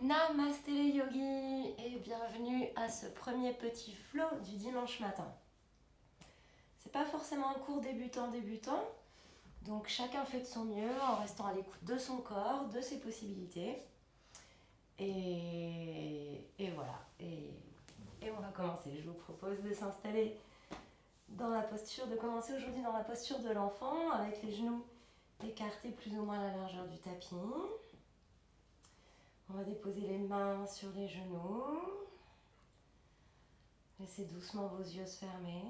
Namasté les yogis et bienvenue à ce premier petit flow du dimanche matin. C'est pas forcément un cours débutant, donc chacun fait de son mieux en restant à l'écoute de son corps, de ses possibilités. Et voilà. Et on va commencer. Je vous propose de s'installer de commencer aujourd'hui dans la posture de l'enfant avec les genoux écartés plus ou moins à la largeur du tapis. On va déposer les mains sur les genoux. Laissez doucement vos yeux se fermer.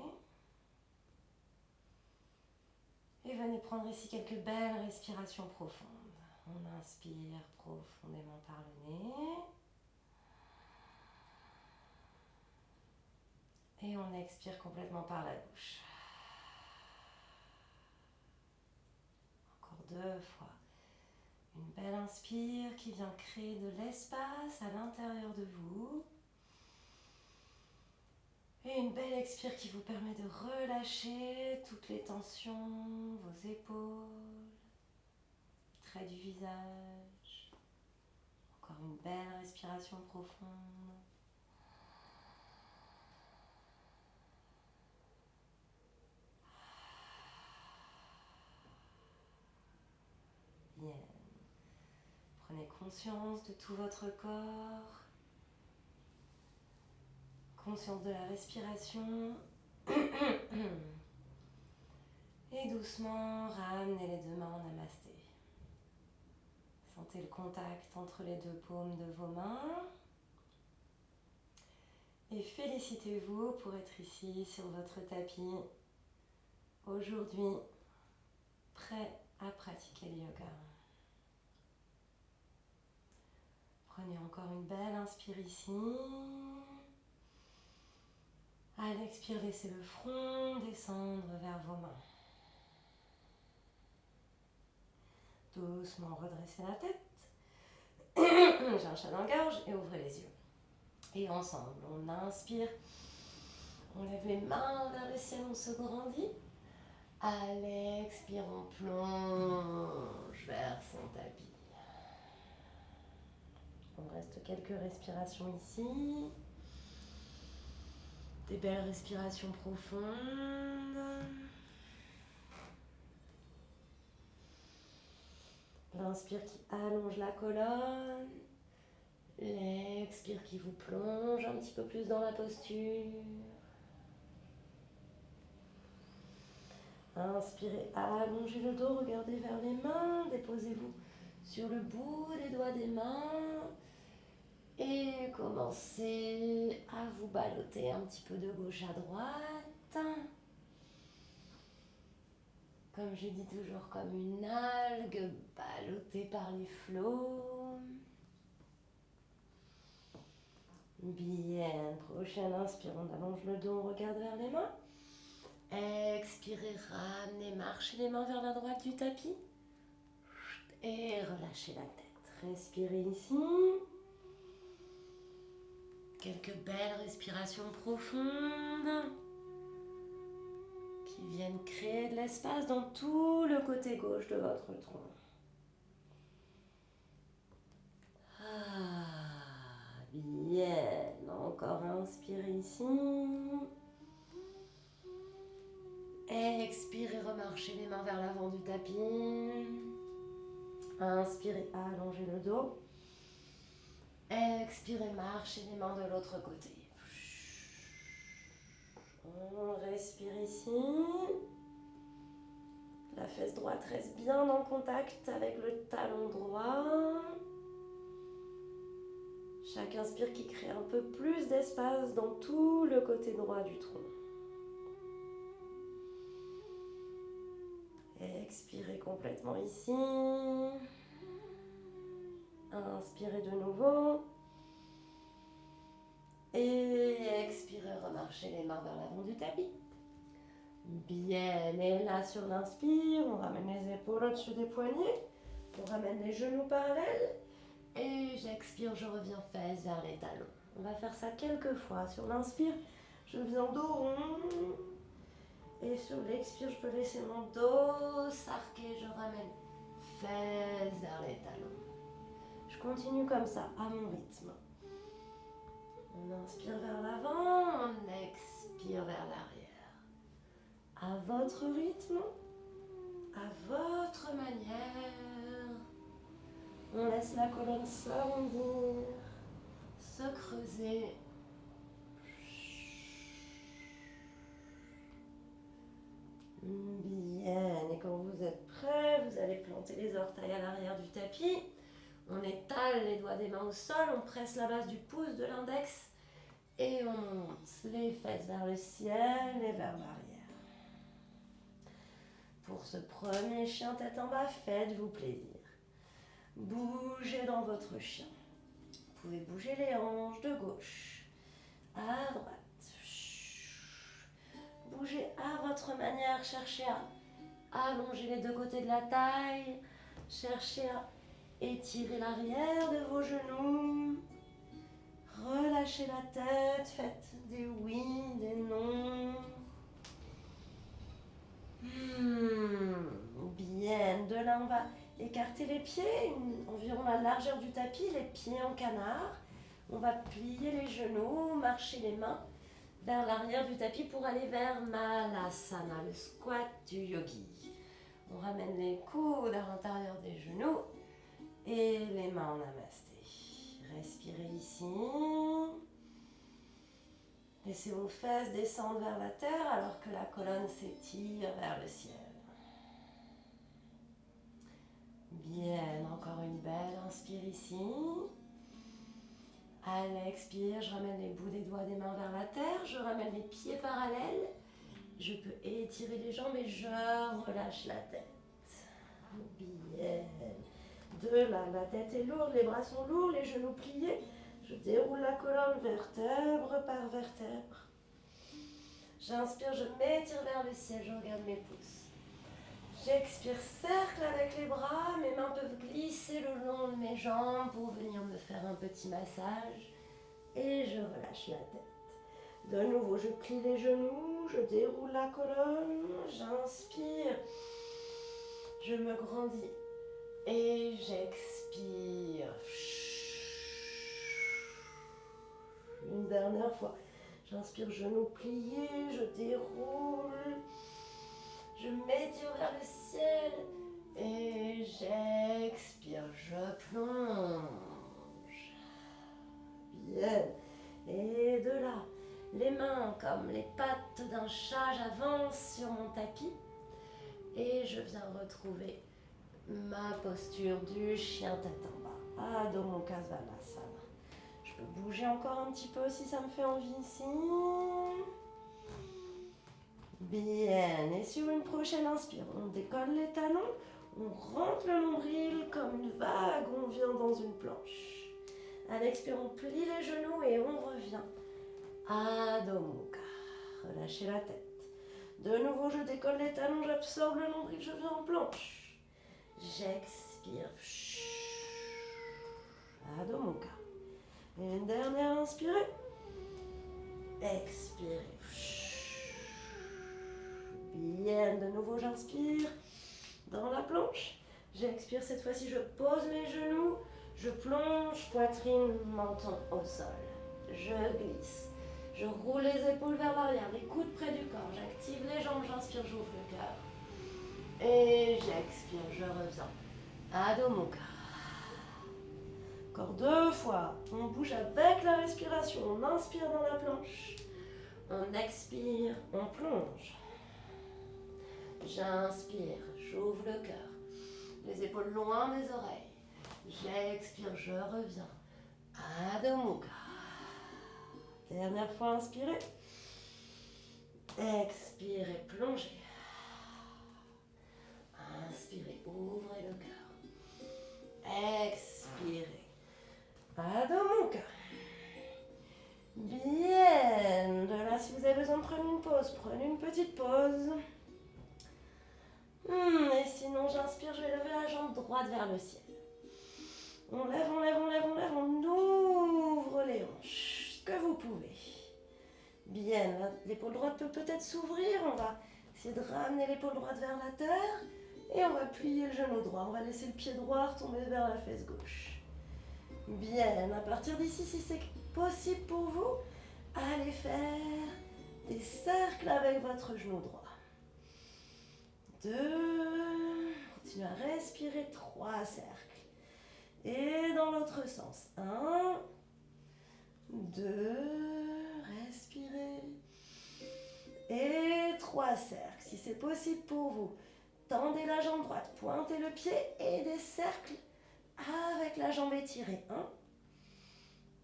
Et venez prendre ici quelques belles respirations profondes. On inspire profondément par le nez. Et on expire complètement par la bouche. Encore 2 fois. Une belle inspire qui vient créer de l'espace à l'intérieur de vous. Et une belle expire qui vous permet de relâcher toutes les tensions, vos épaules, traits du visage. Encore une belle respiration profonde. Bien. Prenez conscience de tout votre corps. Conscience de la respiration. Et doucement, ramenez les 2 mains en namasté. Sentez le contact entre les 2 paumes de vos mains. Et félicitez-vous pour être ici sur votre tapis. Aujourd'hui, prêt à pratiquer le yoga. Prenez encore une belle inspire ici. À l'expire, laissez le front descendre vers vos mains. Doucement redressez la tête. J'ai un chat dans la gorge et ouvrez les yeux. Et ensemble, on inspire. On lève les mains vers le ciel, on se grandit. À l'expire, on plonge vers son tapis. On reste quelques respirations ici. Des belles respirations profondes. L'inspire qui allonge la colonne. L'expire qui vous plonge un petit peu plus dans la posture. Inspirez, allongez le dos, regardez vers les mains. Déposez-vous sur le bout des doigts des mains. Et commencez à vous ballotter un petit peu de gauche à droite. Comme je dis toujours, comme une algue ballottée par les flots. Bien, prochaine inspire, on allonge le dos, on regarde vers les mains. Expirez, ramenez, marchez les mains vers la droite du tapis. Et relâchez la tête. Respirez ici. Quelques belles respirations profondes qui viennent créer de l'espace dans tout le côté gauche de votre tronc. Bien. Encore inspirez ici. Expirez, remarchez les mains vers l'avant du tapis. Inspirez, allongez le dos. Expirez, marchez les mains de l'autre côté. On respire ici. La fesse droite reste bien en contact avec le talon droit. Chaque inspire qui crée un peu plus d'espace dans tout le côté droit du tronc. Expirez complètement ici. Inspirez de nouveau. Et expirez, remarchez les mains vers l'avant du tapis. Bien, et là sur l'inspire, on ramène les épaules au-dessus des poignets. On ramène les genoux parallèles. Et j'expire, je reviens fesses vers les talons. On va faire ça quelques fois. Sur l'inspire, je viens dos rond. Et sur l'expire, je peux laisser mon dos s'arquer. Je ramène fesses vers les talons. Je continue comme ça, à mon rythme. On inspire vers l'avant, on expire vers l'arrière. À votre rythme, à votre manière. On laisse la colonne s'arrondir, se creuser. Bien, et quand vous êtes prêts, vous allez planter les orteils à l'arrière du tapis. On étale les doigts des mains au sol, on presse la base du pouce, de l'index et on monte les fesses vers le ciel et vers l'arrière. Pour ce premier chien tête en bas, faites-vous plaisir. Bougez dans votre chien. Vous pouvez bouger les hanches de gauche à droite. Bougez à votre manière, cherchez à allonger les deux côtés de la taille, cherchez à étirer l'arrière de vos genoux, relâchez la tête, faites des oui, des non. Bien, de là on va écarter les pieds, environ la largeur du tapis, les pieds en canard. On va plier les genoux, marcher les mains vers l'arrière du tapis pour aller vers Malasana, le squat du yogi. On ramène les coudes à l'intérieur des genoux et les mains en namasté. Respirez ici. Laissez vos fesses descendre vers la terre alors que la colonne s'étire vers le ciel. Bien, encore une belle inspire ici. À l'expire, je ramène les bouts des doigts des mains vers la terre, je ramène les pieds parallèles, je peux étirer les jambes et je relâche la tête. Bien. De là, la tête est lourde, les bras sont lourds, les genoux pliés. Je déroule la colonne vertèbre par vertèbre. J'inspire, je m'étire vers le ciel, je regarde mes pouces. J'expire, cercle avec les bras, mes mains peuvent glisser le long de mes jambes pour venir me faire un petit massage. Et je relâche la tête. De nouveau, je plie les genoux, je déroule la colonne, j'inspire, je me grandis et j'expire. Une dernière fois, j'inspire, genoux pliés, je déroule. Je m'étire vers le ciel et j'expire, je plonge. Bien. Et de là, les mains comme les pattes d'un chat, j'avance sur mon tapis et je viens retrouver ma posture du chien tête en bas, Adho Mukha Svanasana. Je peux bouger encore un petit peu si ça me fait envie ici. Bien, et sur une prochaine inspire, on décolle les talons, on rentre le nombril comme une vague, on vient dans une planche. À l'expire, on plie les genoux et on revient. Adho Mukha. Relâchez la tête. De nouveau, je décolle les talons, j'absorbe le nombril, je viens en planche. J'expire. Adho Mukha. Et une dernière inspirée. Expirez. Bien, de nouveau j'inspire dans la planche. J'expire, cette fois-ci je pose mes genoux, je plonge, poitrine, menton au sol. Je glisse, je roule les épaules vers l'arrière, les coudes près du corps. J'active les jambes, j'inspire, j'ouvre le cœur. Et j'expire, je reviens. Adho Mukha. Encore 2 fois, on bouge avec la respiration, on inspire dans la planche. On expire, on plonge. J'inspire, j'ouvre le cœur, les épaules loin des oreilles. J'expire, je reviens. Adho Mukha. Dernière fois, inspirez. Expirez, plongez. Inspirez, ouvrez le cœur. Expirez. Adho Mukha. Bien. De là, si vous avez besoin de prendre une pause, prenez une petite pause. Et sinon, j'inspire, je vais lever la jambe droite vers le ciel. On lève, on lève, on lève, on lève, on ouvre les hanches, ce que vous pouvez. Bien, l'épaule droite peut peut-être s'ouvrir, on va essayer de ramener l'épaule droite vers la terre et on va plier le genou droit. On va laisser le pied droit retomber vers la fesse gauche. Bien, à partir d'ici, si c'est possible pour vous, allez faire des cercles avec votre genou droit. 2, continuez à respirer, 3 cercles. Et dans l'autre sens, 1, 2, respirez. Et 3 cercles, si c'est possible pour vous. Tendez la jambe droite, pointez le pied et des cercles avec la jambe étirée.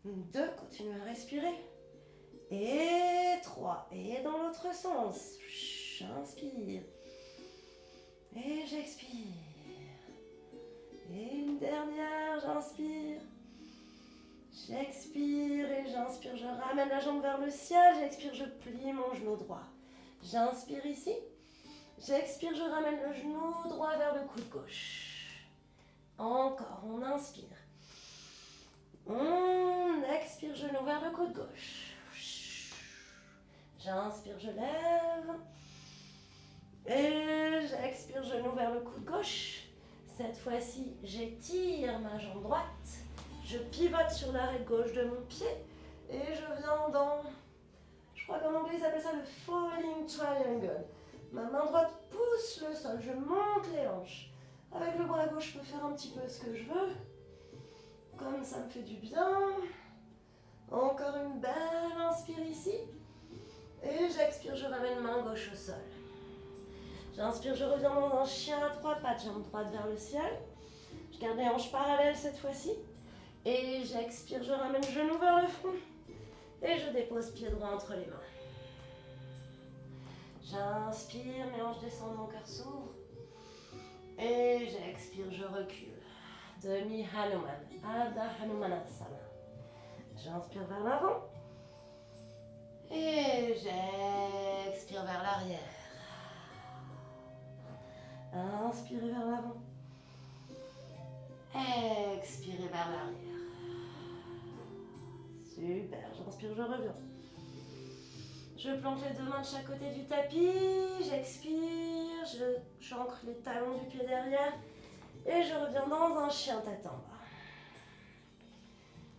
1, 2, continuez à respirer. Et 3, et dans l'autre sens. J'inspire. Et j'expire. Et une dernière, j'inspire. J'expire et j'inspire. Je ramène la jambe vers le ciel. J'expire, je plie mon genou droit. J'inspire ici. J'expire, je ramène le genou droit vers le coude gauche. Encore, on inspire. On expire, genou vers le coude gauche. J'inspire, je lève. Et j'expire, genou vers le coude gauche. Cette fois-ci, j'étire ma jambe droite. Je pivote sur l'arrêt gauche de mon pied. Et je viens dans, je crois qu'en anglais, ils appellent ça le falling triangle. Ma main droite pousse le sol, je monte les hanches. Avec le bras gauche, je peux faire un petit peu ce que je veux. Comme ça me fait du bien. Encore une belle inspire ici. Et j'expire, je ramène main gauche au sol. J'inspire, je reviens dans un chien à 3 pattes, jambe droite vers le ciel. Je garde les hanches parallèles cette fois-ci. Et j'expire, je ramène genou vers le front. Et je dépose pied droit entre les mains. J'inspire, mes hanches descendent, mon cœur s'ouvre. Et j'expire, je recule. Demi Hanuman, Ardha Hanumanasana. J'inspire vers l'avant. Et j'expire vers l'arrière. Inspirez vers l'avant. Expirez vers l'arrière. Super, j'inspire, je reviens. Je plante les 2 mains de chaque côté du tapis. J'expire, j'ancre les talons du pied derrière. Et je reviens dans un chien tête en bas.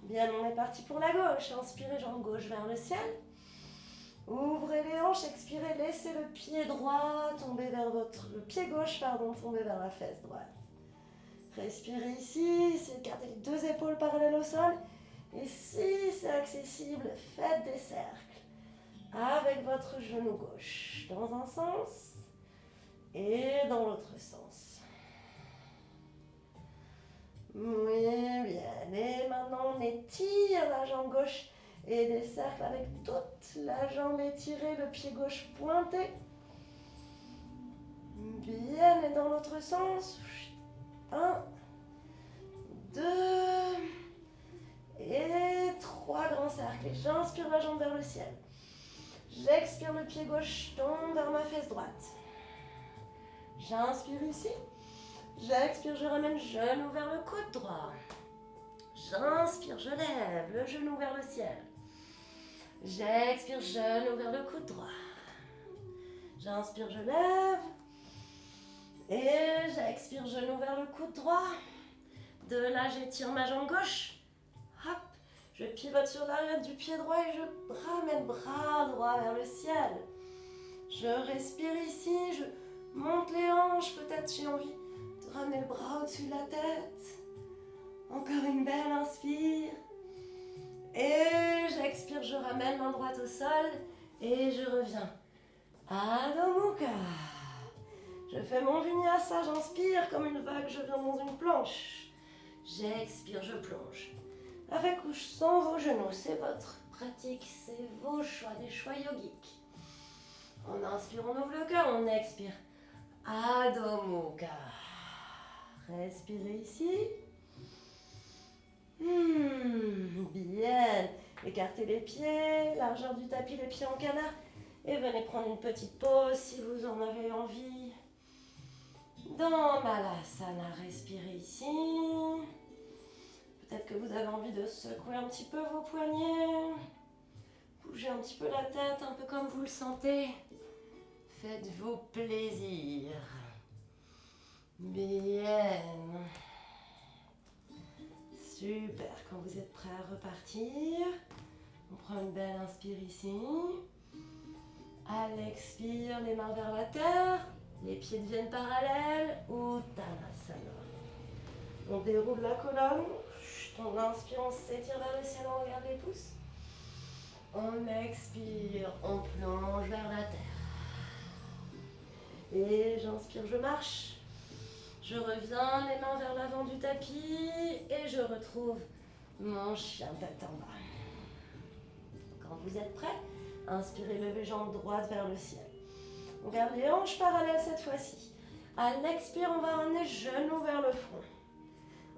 Bien, on est parti pour la gauche. Inspirez, jambe gauche vers le ciel. Ouvrez les hanches, expirez, laissez le pied droit tomber vers le pied gauche, tomber vers la fesse droite. Respirez ici, écartez les 2 épaules parallèles au sol. Et si c'est accessible, faites des cercles avec votre genou gauche dans un sens et dans l'autre sens. Oui, bien. Et maintenant, on étire la jambe gauche et des cercles avec toute la jambe étirée, le pied gauche pointé. Bien, et dans l'autre sens. 1, 2 et 3 grands cercles. Et j'inspire la jambe vers le ciel. J'expire, le pied gauche tombe vers ma fesse droite. J'inspire ici. J'expire, je ramène genou vers le coude droit. J'inspire, je lève le genou vers le ciel. J'expire, genou vers le coude droit. J'inspire, je lève. Et j'expire, genou vers le coude droit. De là, j'étire ma jambe gauche. Hop, je pivote sur l'arrière du pied droit et je ramène bras droit vers le ciel. Je respire ici, je monte les hanches. Peut-être j'ai envie de ramener le bras au-dessus de la tête. Encore une belle inspire. Et j'expire, je ramène main droite au sol et je reviens. Adho Mukha. Je fais mon vinyasa, j'inspire comme une vague, je viens dans une planche. J'expire, je plonge. Avec ou sans vos genoux, c'est votre pratique, c'est vos choix, des choix yogiques. On inspire, on ouvre le cœur, on expire. Adho Mukha. Respirez ici. Bien. Écartez les pieds, largeur du tapis, les pieds en canard. Et venez prendre une petite pause si vous en avez envie. Dans Malasana, respirez ici. Peut-être que vous avez envie de secouer un petit peu vos poignets. Bougez un petit peu la tête, un peu comme vous le sentez. Faites-vous plaisir. Bien. Super, quand vous êtes prêts à repartir, on prend une belle inspire ici. À l'expire, les mains vers la terre, les pieds deviennent parallèles, Uttanasana. On déroule la colonne, on inspire, on s'étire vers le ciel, on regarde les pouces. On expire, on plonge vers la terre. Et j'inspire, je marche. Je reviens, les mains vers l'avant du tapis et je retrouve mon chien tête en bas. Quand vous êtes prêts, inspirez, levez jambe droite vers le ciel. On garde les hanches parallèles cette fois-ci. À l'expire, on va ramener genoux vers le front.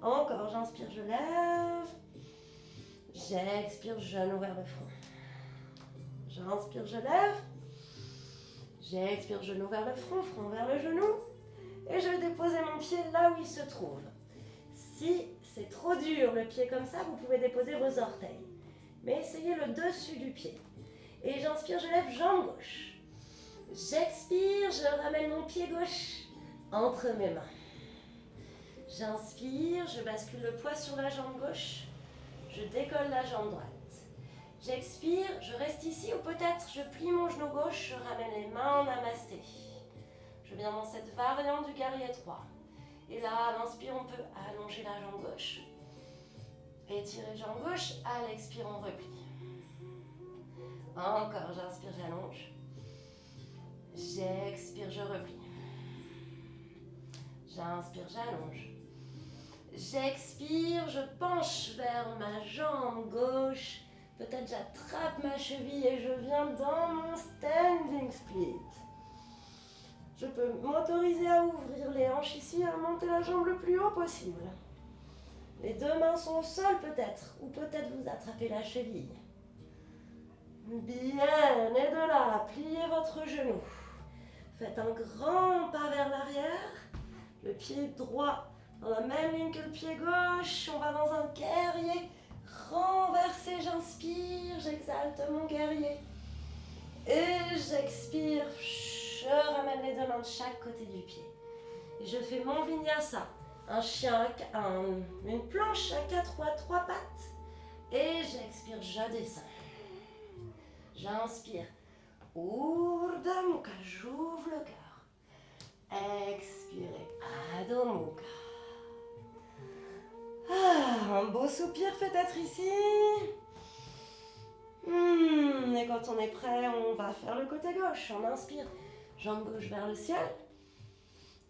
Encore, j'inspire, je lève. J'expire, genou vers le front. J'inspire, je lève. J'expire, genou vers le front, front vers le genou. Et je vais déposer mon pied là où il se trouve. Si c'est trop dur, le pied comme ça, vous pouvez déposer vos orteils. Mais essayez le dessus du pied. Et j'inspire, je lève, jambe gauche. J'expire, je ramène mon pied gauche entre mes mains. J'inspire, je bascule le poids sur la jambe gauche. Je décolle la jambe droite. J'expire, je reste ici ou peut-être je plie mon genou gauche, je ramène les mains en namasté. Je viens dans cette variante du guerrier 3. Et là, à l'inspire, on peut allonger la jambe gauche. Étirer jambe gauche, à l'expire, on replie. Encore, j'inspire, j'allonge. J'expire, je replie. J'inspire, j'allonge. J'expire, je penche vers ma jambe gauche. Peut-être j'attrape ma cheville et je viens dans mon standing split. Je peux m'autoriser à ouvrir les hanches ici, à monter la jambe le plus haut possible. Les deux mains sont au sol peut-être, ou peut-être vous attrapez la cheville. Bien, et de là, pliez votre genou. Faites un grand pas vers l'arrière. Le pied droit dans la même ligne que le pied gauche. On va dans un guerrier. Renversé, j'inspire, j'exalte mon guerrier. Et j'expire, je ramène les deux mains de chaque côté du pied. Et je fais mon vinyasa. Un chien, une planche à 4 ou à 3 pattes. Et j'expire, je descends. J'inspire. Urdhva Mukha, j'ouvre le cœur. Expirez, Adho Mukha. Un beau soupir peut-être ici. Et quand on est prêt, on va faire le côté gauche. On inspire, jambe gauche vers le ciel.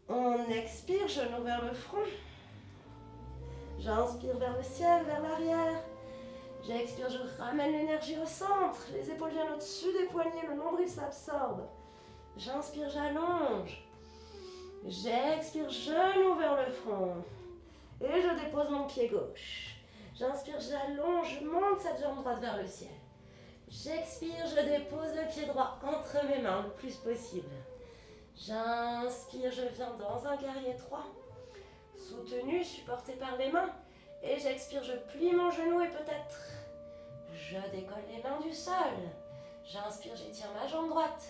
On expire, genou vers le front. J'inspire vers le ciel, vers l'arrière. J'expire, je ramène l'énergie au centre. Les épaules viennent au-dessus des poignets, le nombril s'absorbe. J'inspire, j'allonge. J'expire, genou vers le front. Et je dépose mon pied gauche. J'inspire, j'allonge, je monte cette jambe droite vers le ciel. J'expire, je dépose le pied droit entre mes mains le plus possible. J'inspire, je viens dans un guerrier 3. Soutenu, supporté par les mains. Et j'expire, je plie mon genou et peut-être je décolle les mains du sol. J'inspire, j'étire ma jambe droite.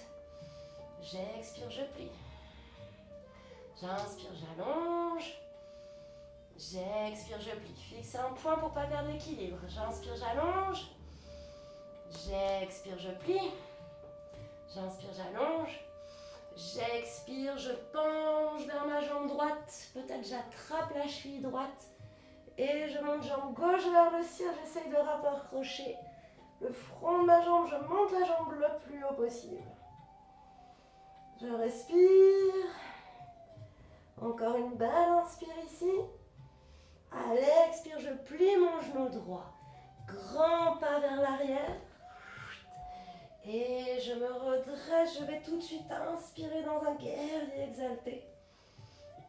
J'expire, je plie. J'inspire, j'allonge. J'expire, je plie. Fixez un point pour ne pas perdre l'équilibre. J'inspire, j'allonge. J'expire, je plie. J'inspire, j'allonge. J'expire, je penche vers ma jambe droite. Peut-être j'attrape la cheville droite. Et je monte jambe gauche vers le ciel. J'essaye de rapprocher le front de ma jambe. Je monte la jambe le plus haut possible. Je respire. Encore une belle inspire ici. À l'expire, je plie mon genou droit. Grand pas vers l'arrière. Et je me redresse. Je vais tout de suite inspirer dans un guerrier exalté.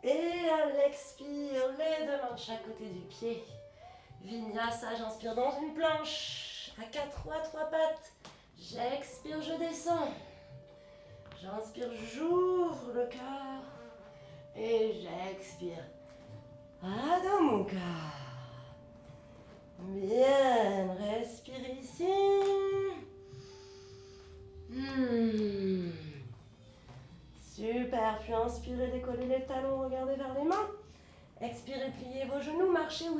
Et à l'expire, les deux mains de chaque côté du pied. Vinyasa, j'inspire dans une planche. À 4 ou à 3 pattes. J'expire, je descends. J'inspire, j'ouvre le cœur. Et j'expire. Adho Mukha. Bien, respire ici. Super, puis inspirez, décollez les talons, regardez vers les mains. Expirez, pliez vos genoux, marchez ou